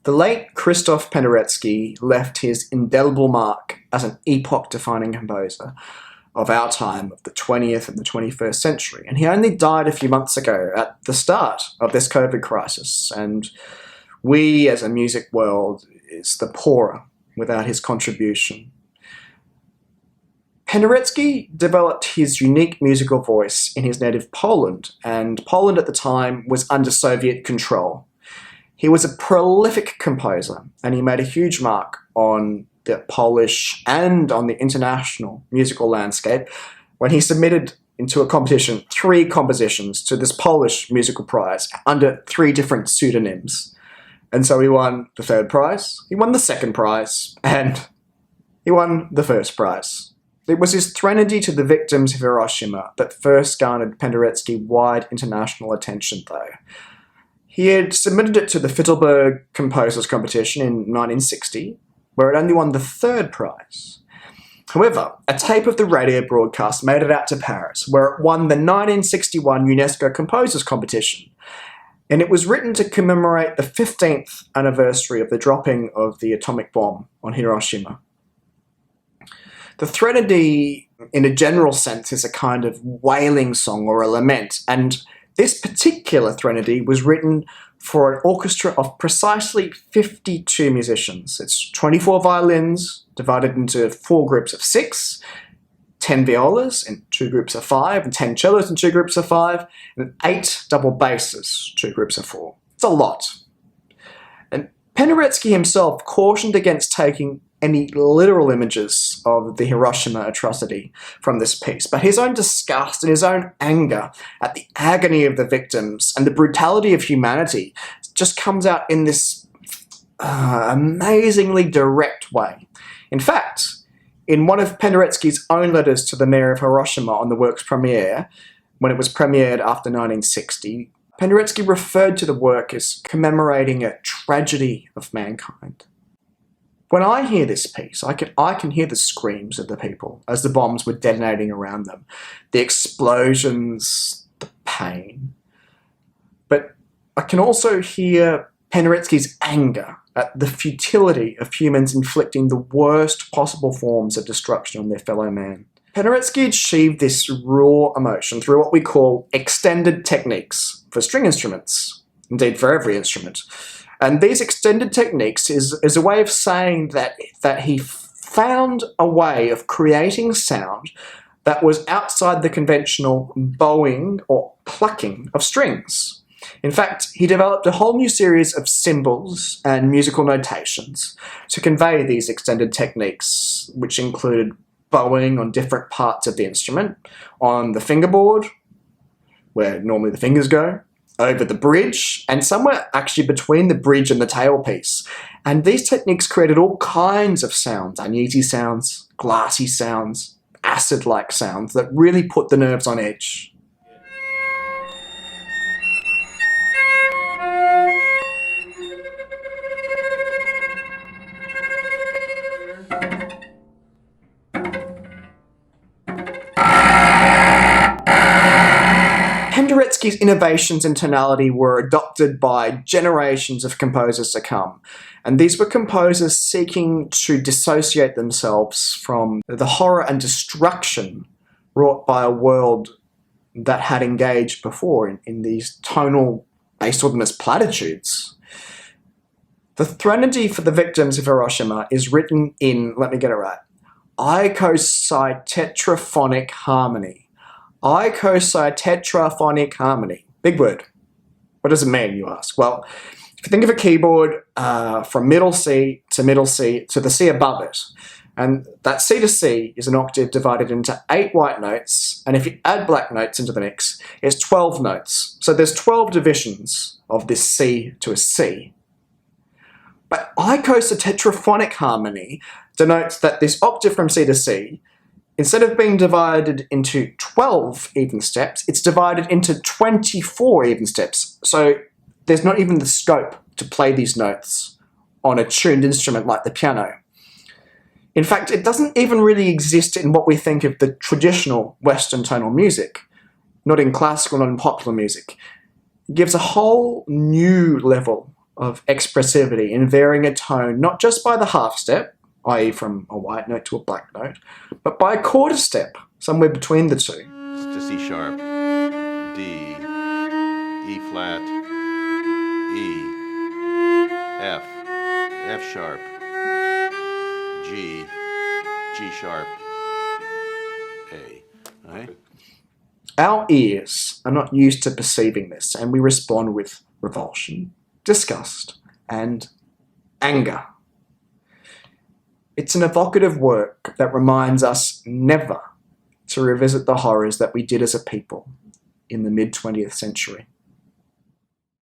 The late Krzysztof Penderecki left his indelible mark as an epoch-defining composer of our time, of the 20th and the 21st century. And he only died a few months ago at the start of this COVID crisis. And we, as a music world, is the poorer without his contribution. Penderecki developed his unique musical voice in his native Poland, and Poland at the time was under Soviet control. He was a prolific composer, and he made a huge mark on the Polish and on the international musical landscape when he submitted into a competition 3 compositions to this Polish musical prize under 3 different pseudonyms. And so he won the 3rd prize, he won the 2nd prize, and he won the 1st prize. It was his Threnody to the Victims of Hiroshima that first garnered Penderecki wide international attention, though. He had submitted it to the Fittelberg Composers Competition in 1960, where it only won the 3rd prize. However, a tape of the radio broadcast made it out to Paris, where it won the 1961 UNESCO Composers Competition, and it was written to commemorate the 15th anniversary of the dropping of the atomic bomb on Hiroshima. The Threnody, in a general sense, is a kind of wailing song or a lament, and this particular Threnody was written for an orchestra of precisely 52 musicians. It's 24 violins divided into 4 groups of 6, 10 violas in 2 groups of 5, and 10 cellos in 2 groups of 5, and 8 double basses, 2 groups of 4. It's a lot. And Penderecki himself cautioned against taking any literal images of the Hiroshima atrocity from this piece, but his own disgust and his own anger at the agony of the victims and the brutality of humanity just comes out in this amazingly direct way. In fact, in one of Penderecki's own letters to the mayor of Hiroshima on the work's premiere, when it was premiered after 1960, Penderecki referred to the work as commemorating a tragedy of mankind. When I hear this piece, I can hear the screams of the people as the bombs were detonating around them, the explosions, the pain. But I can also hear Penderecki's anger at the futility of humans inflicting the worst possible forms of destruction on their fellow man. Penderecki achieved this raw emotion through what we call extended techniques for string instruments, indeed for every instrument. And these extended techniques is a way of saying that he found a way of creating sound that was outside the conventional bowing or plucking of strings. In fact, he developed a whole new series of symbols and musical notations to convey these extended techniques, which included bowing on different parts of the instrument, on the fingerboard, where normally the fingers go, over the bridge, and somewhere actually between the bridge and the tailpiece. And these techniques created all kinds of sounds, uneasy sounds, glassy sounds, acid-like sounds that really put the nerves on edge. Penderecki's innovations in tonality were adopted by generations of composers to come, and these were composers seeking to dissociate themselves from the horror and destruction wrought by a world that had engaged before in these tonal, they saw them as platitudes. The Threnody for the Victims of Hiroshima is written in, let me get it right, Icosatetraphonic harmony. Icosatetraphonic harmony. Big word. What does it mean, you ask? Well, if you think of a keyboard from middle C to the C above it, and that C to C is an octave divided into 8 white notes, and if you add black notes into the mix, it's 12 notes. So there's 12 divisions of this C to a C. But icosatetraphonic harmony denotes that this octave from C to C, instead of being divided into 12 even steps, it's divided into 24 even steps. So there's not even the scope to play these notes on a tuned instrument like the piano. In fact, it doesn't even really exist in what we think of the traditional Western tonal music, not in classical, not in popular music. It gives a whole new level of expressivity in varying a tone not just by the half step, i.e. from a white note to a black note, but by a quarter step, somewhere between the two. To C sharp, D, E flat, E, F, F sharp, G, G sharp, A. All right? Our ears are not used to perceiving this, and we respond with revulsion, disgust, and anger. It's an evocative work that reminds us never to revisit the horrors that we did as a people in the mid-20th century.